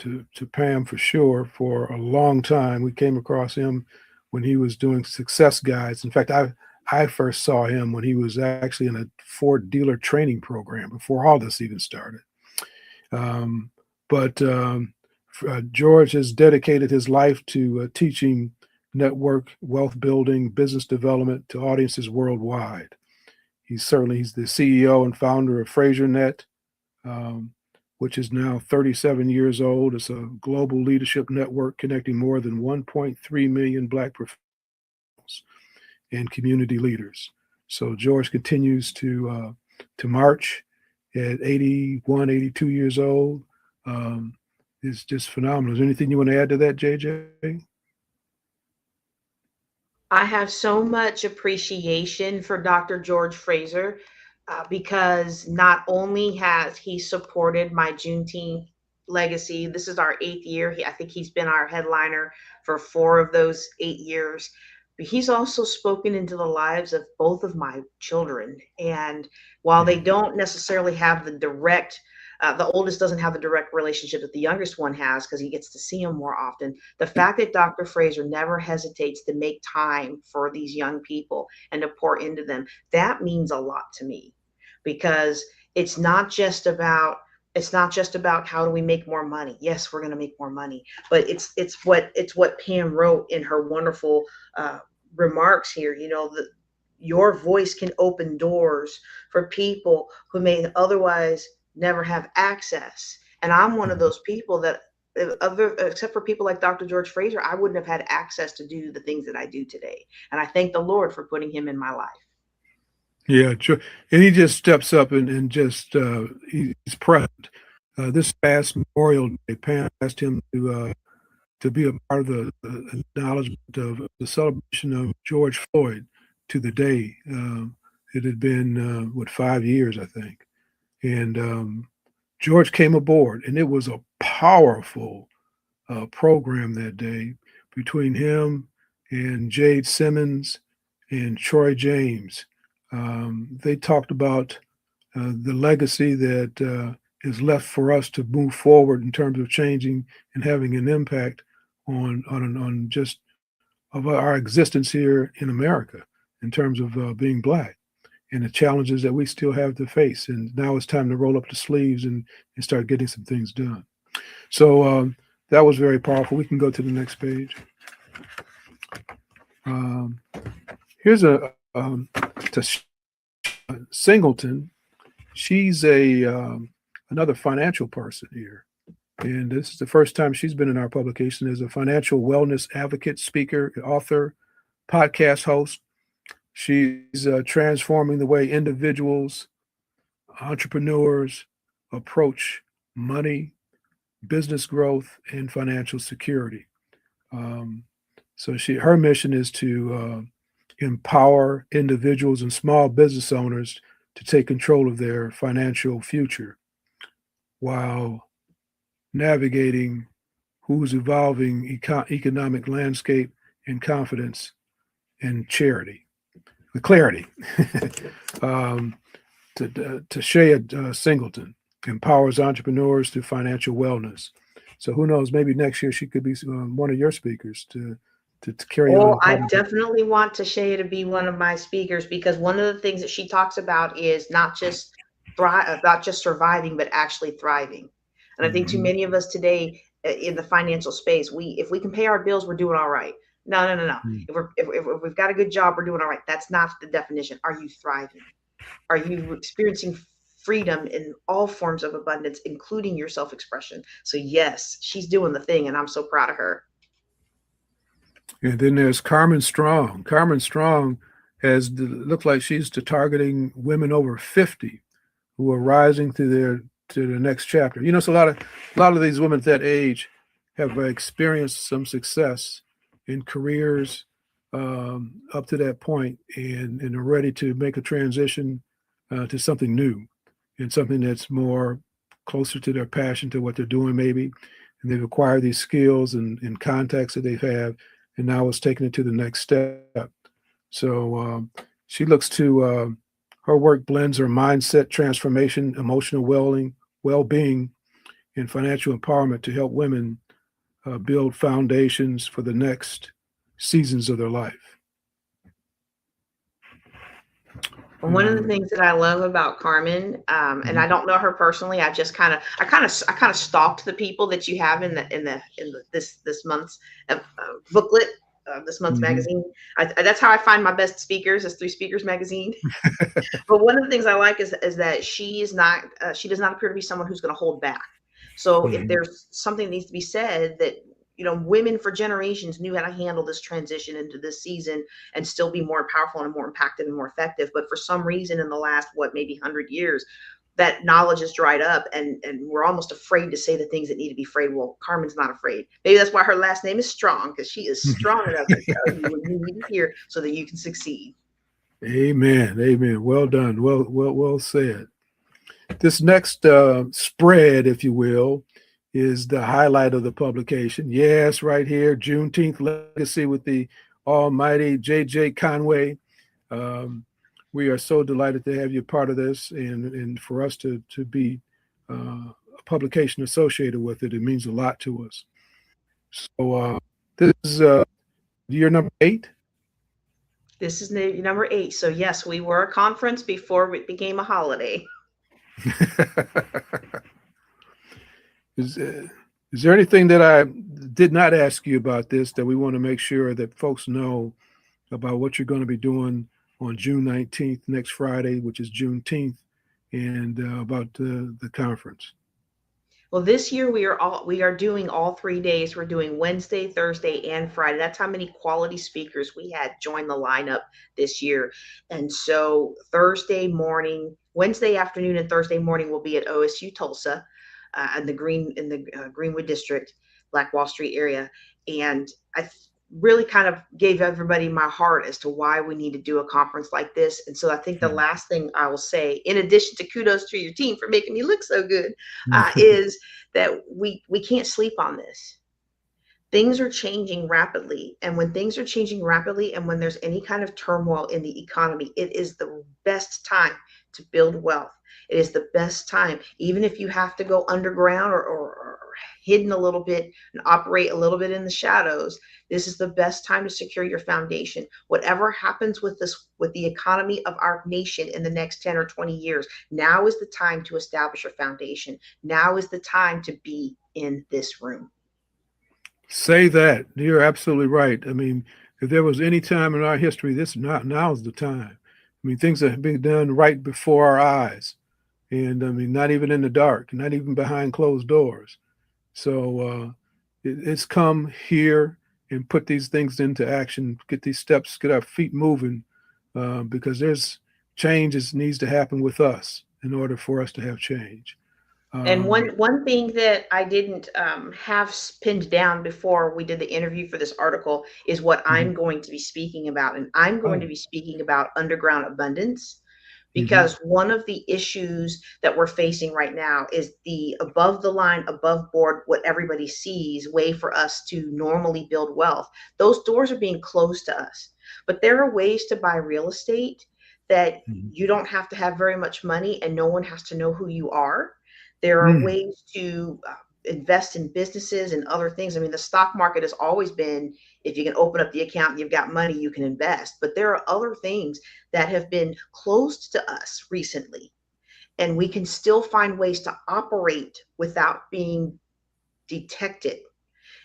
Speaker 1: Pam for sure for a long time. We came across him when he was doing success guides. In fact, I first saw him when he was actually in a Ford dealer training program before all this even started. Um, but George has dedicated his life to teaching network wealth building, business development to audiences worldwide. He's the CEO and founder of FraserNet, um, which is now 37 years old. It's a global leadership network connecting more than 1.3 million Black professionals and community leaders. So George continues to march at 81, 82 years old. It's just phenomenal. Is there anything you want to add to that, JJ?
Speaker 2: I have so much appreciation for Dr. George Fraser because not only has he supported my Juneteenth legacy, this is our 8th year. I think he's been our headliner for 4 of those 8 years. But he's also spoken into the lives of both of my children. And while they don't necessarily have the oldest doesn't have the direct relationship that the youngest one has because he gets to see him more often. The fact that Dr. Fraser never hesitates to make time for these young people and to pour into them, that means a lot to me because it's not just about how do we make more money. Yes, we're going to make more money, but it's what Pam wrote in her wonderful remarks here. Your voice can open doors for people who may otherwise never have access. And I'm one of those people that, except for people like Dr. George Fraser, I wouldn't have had access to do the things that I do today. And I thank the Lord for putting him in my life.
Speaker 1: Yeah, true. And he just steps up and just he's present. This past Memorial Day, Pam asked him to be a part of the acknowledgement of the celebration of George Floyd to the day. It had been 5 years, I think, and George came aboard, and it was a powerful program that day between him and Jade Simmons and Troy James. They talked about the legacy that is left for us to move forward in terms of changing and having an impact on just of our existence here in America in terms of being Black and the challenges that we still have to face. And now it's time to roll up the sleeves and start getting some things done. So that was very powerful. We can go to the next page. Here's to Singleton. She's another financial person here. And this is the first time she's been in our publication as a financial wellness advocate, speaker, author, podcast host. She's transforming the way individuals, entrepreneurs approach money, business growth, and financial security. So her mission is to empower individuals and small business owners to take control of their financial future while navigating who's evolving economic landscape and confidence and clarity. To Shea Singleton empowers entrepreneurs through financial wellness. So who knows? Maybe next year she could be one of your speakers to carry on.
Speaker 2: Oh, I definitely want Tashea to be one of my speakers because one of the things that she talks about is not just surviving, but actually thriving. And I think too many of us today in the financial space, if we can pay our bills, we're doing all right. No. If we've got a good job, we're doing all right. That's not the definition. Are you thriving? Are you experiencing freedom in all forms of abundance, including your self-expression? So yes, she's doing the thing, and I'm so proud of her.
Speaker 1: And then there's Carmen Strong. Carmen Strong looks like she's targeting women over 50 who are rising to the next chapter. So a lot of these women at that age have experienced some success in careers up to that point and are ready to make a transition to something new and something that's more closer to their passion, to what they're doing maybe. And they've acquired these skills and contacts that they've had, and now it's taking it to the next step. So she looks to her work blends her mindset transformation, emotional well-being, and financial empowerment to help women build foundations for the next seasons of their life.
Speaker 2: And one of the things that I love about Carmen, and I don't know her personally, I kind of stalked the people that you have in this month's booklet, this month's
Speaker 1: Mhm.
Speaker 2: magazine. That's how I find my best speakers, is through Speakers Magazine. But one of the things I like is that she does not appear to be someone who's going to hold back. So if
Speaker 1: Mhm.
Speaker 2: there's something that needs to be said, that women for generations knew how to handle this transition into this season and still be more powerful and more impacted and more effective. But for some reason in the last, maybe 100 years, that knowledge has dried up, and we're almost afraid to say the things that need to be afraid. Well, Carmen's not afraid. Maybe that's why her last name is Strong, because she is strong enough to tell you what you need to hear so that you can succeed.
Speaker 1: Amen. Amen. Well done. Well said. This next spread, if you will, is the highlight of the publication. Yes, right here, Juneteenth Legacy with the almighty JJ Conway. Um, we are so delighted to have you part of this, and for us to be a publication associated with it. It means a lot to us. So this is year number 8.
Speaker 2: This is number 8. So yes, we were a conference before it became a holiday.
Speaker 1: Is, uh, is there anything that I did not ask you about this that we want to make sure that folks know about what you're going to be doing on June 19th, next Friday, which is Juneteenth, and about the conference?
Speaker 2: Well, this year we are doing all 3 days. We're doing Wednesday, Thursday, and Friday. That's how many quality speakers we had join the lineup this year. And so Wednesday afternoon and Thursday morning will be at OSU Tulsa, in the Greenwood district, Black Wall Street area. And really kind of gave everybody my heart as to why we need to do a conference like this. And so I think the last thing I will say, in addition to kudos to your team for making me look so good, is that we can't sleep on this. Things are changing rapidly. And when things are changing rapidly, and when there's any kind of turmoil in the economy, it is the best time to build wealth. It is the best time, even if you have to go underground or hidden a little bit and operate a little bit in the shadows. This is the best time to secure your foundation. Whatever happens with the economy of our nation in the next 10 or 20 years, now is the time to establish your foundation. Now is the time to be in this room.
Speaker 1: Say that. You're absolutely right. I mean, if there was any time in our history, now's the time. I mean, things are being done right before our eyes. And I mean, not even in the dark, not even behind closed doors. So it's come here and put these things into action, get these steps, get our feet moving, because there's change that needs to happen with us in order for us to have change.
Speaker 2: And
Speaker 1: Um,
Speaker 2: one thing that I didn't have pinned down before we did the interview for this article is what
Speaker 1: mhm.
Speaker 2: I'm going to be speaking about. And I'm going to
Speaker 1: Oh,
Speaker 2: be speaking about underground abundance,
Speaker 1: mhm,
Speaker 2: because one of the issues that we're facing right now is the above the line, above board, what everybody sees way for us to normally build wealth. Those doors are being closed to us. But there are ways to buy real estate that
Speaker 1: mhm,
Speaker 2: you don't have to have very much money and no one has to know who you are. There are
Speaker 1: mm,
Speaker 2: ways to invest in businesses and other things. I mean, the stock market has always been, if you can open up the account and you've got money, you can invest. But there are other things that have been closed to us recently, and we can still find ways to operate without being detected.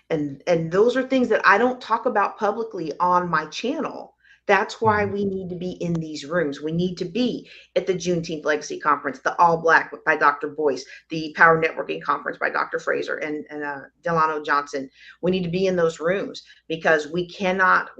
Speaker 2: And those are things that I don't talk about publicly on my channel. That's why
Speaker 1: mhm,
Speaker 2: we need to be in these rooms. We need to be at the Juneteenth Legacy Conference, the All Black by Dr. Boyce, the Power Networking Conference by Dr. Fraser and Delano Johnson. We need to be in those rooms, because we cannot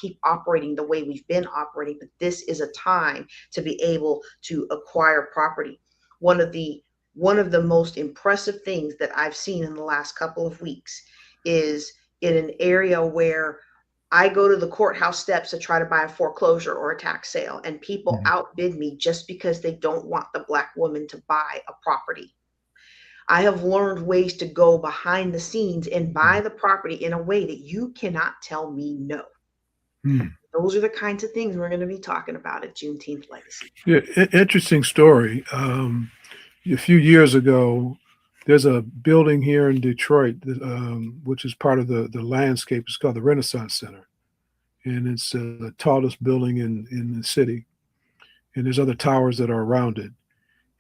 Speaker 2: keep operating the way we've been operating. But this is a time to be able to acquire property. One of the most impressive things that I've seen in the last couple of weeks is in an area where I go to the courthouse steps to try to buy a foreclosure or a tax sale, and people
Speaker 1: mhm.
Speaker 2: outbid me just because they don't want the Black woman to buy a property. I have learned ways to go behind the scenes and buy the property in a way that you cannot tell me no.
Speaker 1: Mm.
Speaker 2: Those are the kinds of things we're going to be talking about at Juneteenth Legacy.
Speaker 1: Yeah, interesting story. A few years ago, there's a building here in Detroit, which is part of the landscape. It's called the Renaissance Center, and it's the tallest building in the city. and there's other towers that are around it.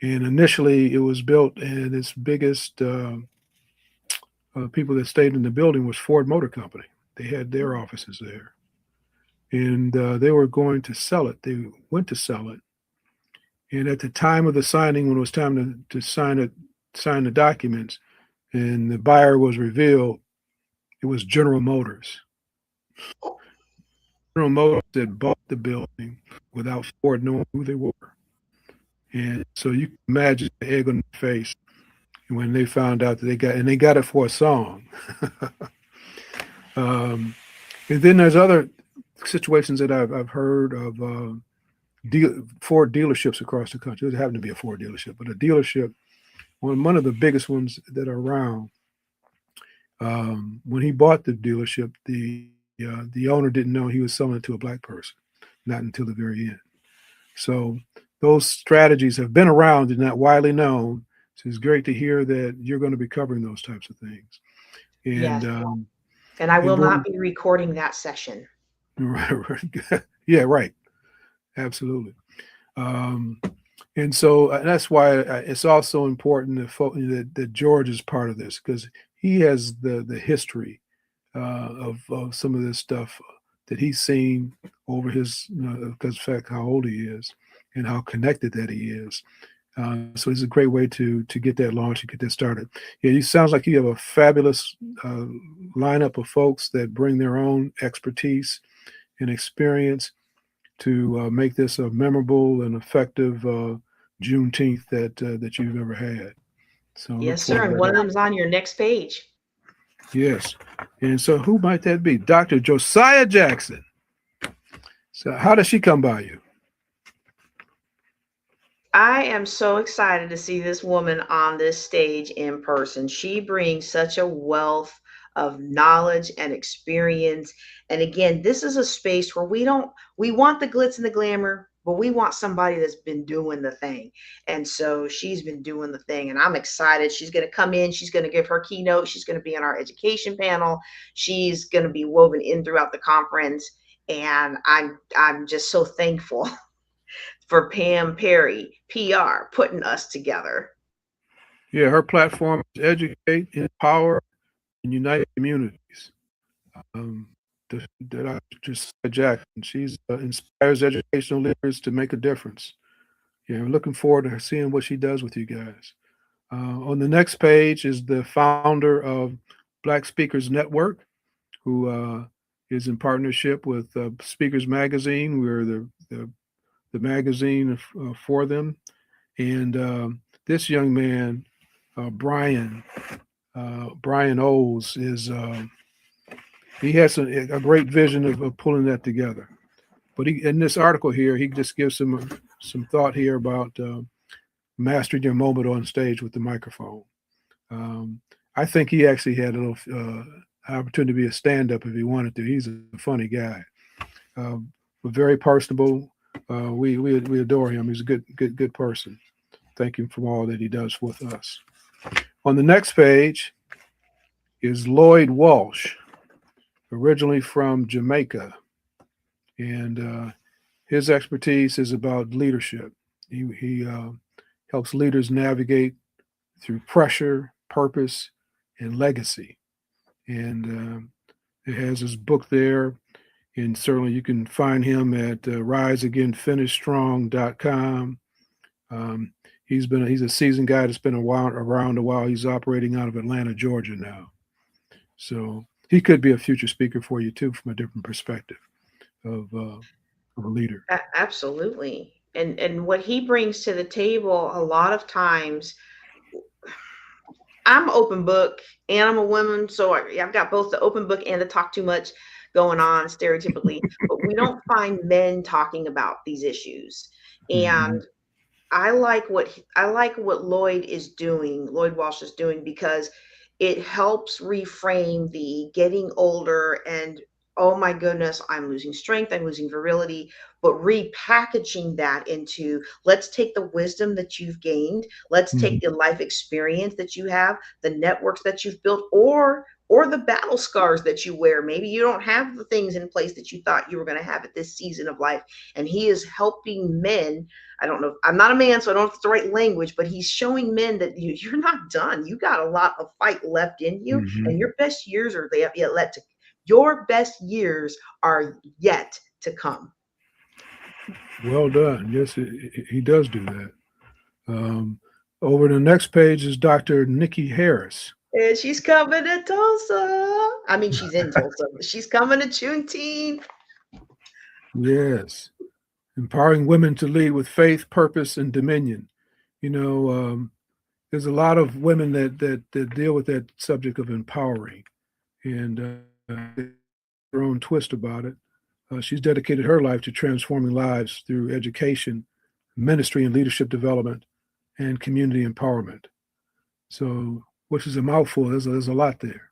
Speaker 1: And initially, it was built, and its biggest people that stayed in the building was Ford Motor Company. They had their offices there, and they were going to sell it. They went to sell it, and at the time of the signing, when it was time to sign the documents, and the buyer was revealed, it was General Motors. General Motors had bought the building without Ford knowing who they were. And so you can imagine the egg on their face when they found out that they got it for a song. um, and then there's other situations that I've heard of Ford dealerships across the country. There happened to be a Ford dealership, but a dealership, one of the biggest ones that are around. When he bought the dealership, the owner didn't know he was selling it to a black person, not until the very end. So those strategies have been around and not widely known. So it's great to hear that you're going to be covering those types of things.
Speaker 2: Yes.
Speaker 1: And
Speaker 2: And I will
Speaker 1: one,
Speaker 2: not be recording that session.
Speaker 1: right, yeah, right, absolutely. Um, and so that's why it's also important that George is part of this, because he has the history of some of this stuff that he's seen over his, because of the fact how old he is and how connected that he is. So it's a great way to get that launched and get that started. Yeah, it sounds like you have a fabulous lineup of folks that bring their own expertise and experience to make this a memorable and effective Juneteenth that you've ever had. So I look
Speaker 2: Yes, sir.
Speaker 1: forward
Speaker 2: And
Speaker 1: to
Speaker 2: one of
Speaker 1: that.
Speaker 2: them's on your next page.
Speaker 1: Yes. And so who might that be? Dr. Josiah Jackson. So how does she come by you?
Speaker 2: I am so excited to see this woman on this stage in person. She brings such a wealth of knowledge and experience. And again, this is a space where we want the glitz and the glamour, but we want somebody that's been doing the thing. And so she's been doing the thing, and I'm excited. She's going to come in, she's going to give her keynote, she's going to be on our education panel, she's going to be woven in throughout the conference. And I'm just so thankful for Pam Perry, PR, putting us together.
Speaker 1: Yeah, her platform is educate, empower, and unite communities. Um, Dr. Josiah Jackson, she's inspires educational leaders to make a difference. Yeah, I'm looking forward to seeing what she does with you guys. On the next page is the founder of Black Speakers Network, who is in partnership with Speakers Magazine. We're the magazine for them. And this young man, Brian Oles, he has a great vision of pulling that together. But in this article here, he just gives some thought here about mastering your moment on stage with the microphone. Um, I think he actually had a little opportunity to be a stand-up if he wanted to. He's a funny guy, but very personable. We adore him. He's a good person. Thank him for all that he does with us. On the next page is Lloyd Walsh, originally from Jamaica, and his expertise is about leadership. He helps leaders navigate through pressure, purpose, and legacy. And it has his book there, and certainly you can find him at riseagainfinishstrong.com. He's a seasoned guy that's been around a while. He's operating out of Atlanta, Georgia now. So he could be a future speaker for you too, from a different perspective of a leader.
Speaker 2: Absolutely. And what he brings to the table a lot of times, I'm open book and I'm a woman, so I've got both the open book and the talk too much going on stereotypically, but we don't find men talking about these issues.
Speaker 1: Mm-hmm.
Speaker 2: And I like what Lloyd Walsh is doing, because it helps reframe the getting older and, oh my goodness, I'm losing strength, I'm losing virility, but repackaging that into, let's take the wisdom that you've gained, let's
Speaker 1: Mm-hmm.
Speaker 2: take the life experience that you have, the networks that you've built, or or the battle scars that you wear. Maybe you don't have the things in place that you thought you were going to have at this season of life. And he is helping men. I don't know. I'm not a man, so I don't know if it's the right language, but he's showing men that you're not done. You got a lot of fight left in you,
Speaker 1: Mm-hmm.
Speaker 2: and your best years are your best years are yet to come.
Speaker 1: Well done. Yes, he does do that. Over the next page is Dr. Nikki Harris.
Speaker 2: And she's coming to Tulsa. I mean, she's in Tulsa. She's coming to Juneteenth.
Speaker 1: Yes. Empowering women to lead with faith, purpose, and dominion. You know, there's a lot of women that deal with that subject of empowering, and her own twist about it. She's dedicated her life to transforming lives through education, ministry and leadership development, and community empowerment. So, which is a mouthful. There's a lot there.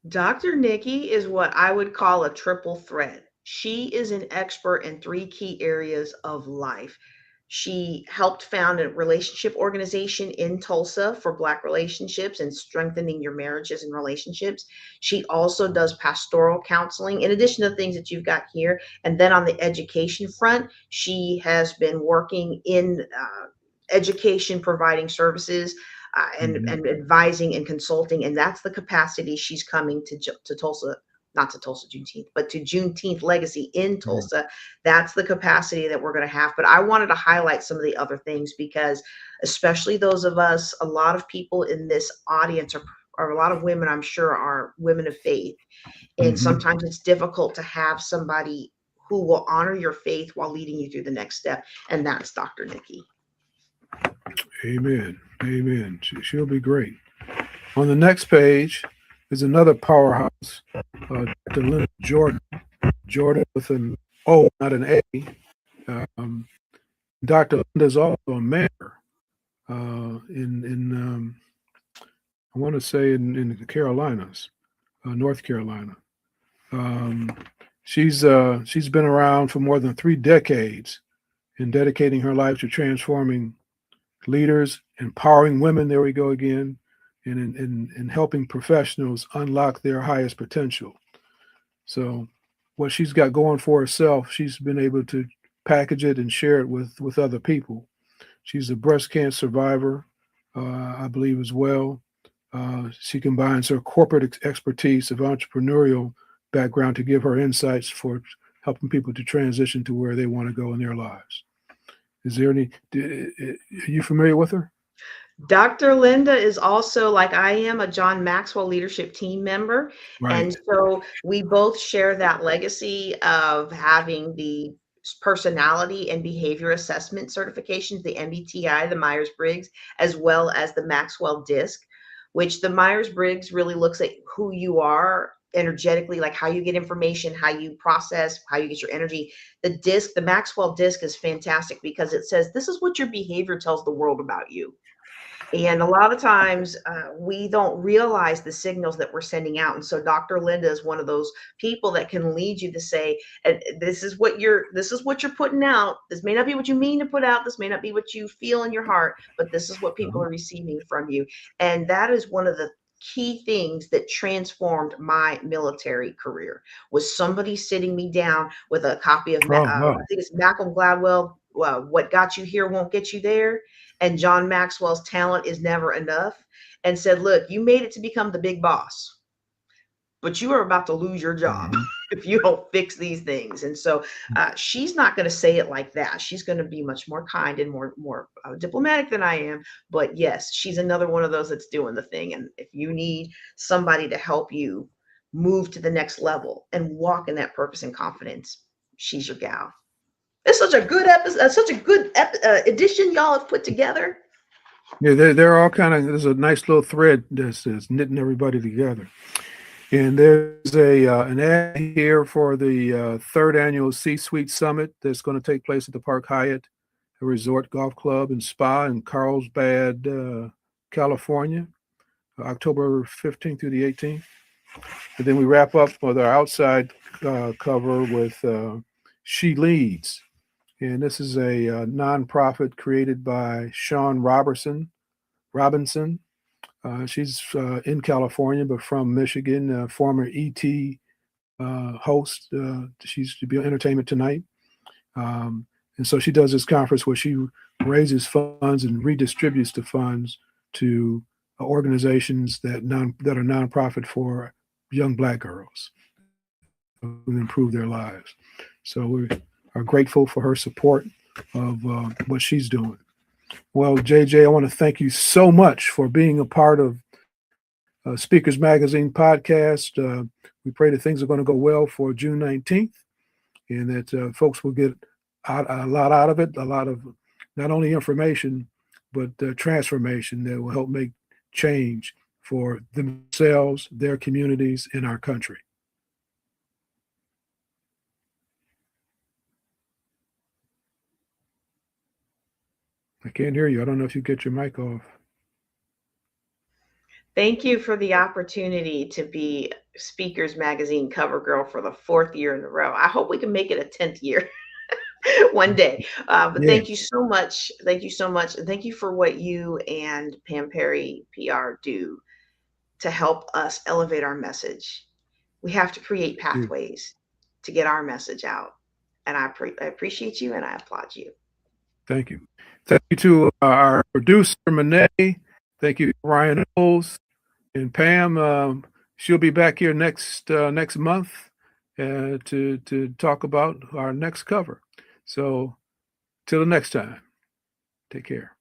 Speaker 2: Dr. Nikki is what I would call a triple threat. She is an expert in three key areas of life. She helped found a relationship organization in Tulsa for Black relationships and strengthening your marriages and relationships. She also does pastoral counseling, in addition to the things that you've got here. And then on the education front, she has been working in education, providing services and advising and consulting. And that's the capacity she's coming to Tulsa, not to Tulsa Juneteenth, but to Juneteenth Legacy in Tulsa. That's the capacity that we're going to have. But I wanted to highlight some of the other things because, especially those of us, a lot of people in this audience are a lot of women, I'm sure, are women of faith. And sometimes it's difficult to have somebody who will honor your faith while leading you through the next step. And that's Dr. Nikki.
Speaker 1: Amen. Amen. She'll be great. On the next page is another powerhouse, Dr. Linda Jordan. Jordan with an O, not an A. Dr. Linda is also a mayor in I want to say in the Carolinas, North Carolina. She's been around for more than 3 decades in dedicating her life to transforming leaders, empowering women, there we go again, and in helping professionals unlock their highest potential. So what she's got going for herself, she's been able to package it and share it with other people. She's a breast cancer survivor, I believe, as well. She combines her corporate expertise of entrepreneurial background to give her insights for helping people to transition to where they want to go in their lives. Is there any, are you familiar with her?
Speaker 2: Dr. Linda is also, like I am, a John Maxwell leadership team member.
Speaker 1: Right.
Speaker 2: And so we both share that legacy of having the personality and behavior assessment certifications, the MBTI, the Myers-Briggs, as well as the Maxwell DISC, which the Myers-Briggs really looks at who you are energetically, like how you get information, how you process, how you get your energy. The DISC, the Maxwell DISC, is fantastic because it says this is what your behavior tells the world about you. And a lot of times we don't realize the signals that we're sending out. And so Dr. Linda is one of those people that can lead you to say, this is what you're putting out. This may not be what you mean to put out. This may not be what you feel in your heart, but this is what people are receiving from you. And that is one of the key things that transformed my military career, was somebody sitting me down with a copy of, I think it's Malcolm Gladwell, What Got You Here Won't Get You There, and John Maxwell's Talent Is Never Enough, and said, look, you made it to become the big boss, but you are about to lose your job if you don't fix these things. And so she's not going to say it like that. She's going to be much more kind and more diplomatic than I am. But yes, she's another one of those that's doing the thing. And if you need somebody to help you move to the next level and walk in that purpose and confidence, she's your gal. It's such a good episode, such a good edition y'all have put together.
Speaker 1: Yeah, they're all kind of, there's a nice little thread that's knitting everybody together. And there's an ad here for the 3rd annual C-Suite Summit that's going to take place at the Park Hyatt Resort Golf Club and Spa in Carlsbad, California, October 15th through the 18th. And then we wrap up with our outside cover with She Leads. And this is a nonprofit created by Sean Robinson. She's in California, but from Michigan, former ET host. She used to be on Entertainment Tonight. And so she does this conference where she raises funds and redistributes the funds to organizations that are nonprofit for young Black girls who improve their lives. So we are grateful for her support of what she's doing. Well, JJ, I want to thank you so much for being a part of Speakers Magazine podcast. We pray that things are going to go well for June 19th and that folks will get a lot out of it, a lot of not only information, but transformation that will help make change for themselves, their communities, and our country. I can't hear you. I don't know if you get your mic off.
Speaker 2: Thank you for the opportunity to be Speakers Magazine cover girl for the 4th year in a row. I hope we can make it a 10th year one day. But
Speaker 1: Yeah.
Speaker 2: Thank you so much. Thank you so much. And thank you for what you and Pam Perry PR do to help us elevate our message. We have to create pathways to get our message out. And I appreciate you and I applaud you.
Speaker 1: Thank you. Thank you to our producer, Monet. Thank you, Ryan Knowles. And Pam, she'll be back here next month to talk about our next cover. So till the next time, take care.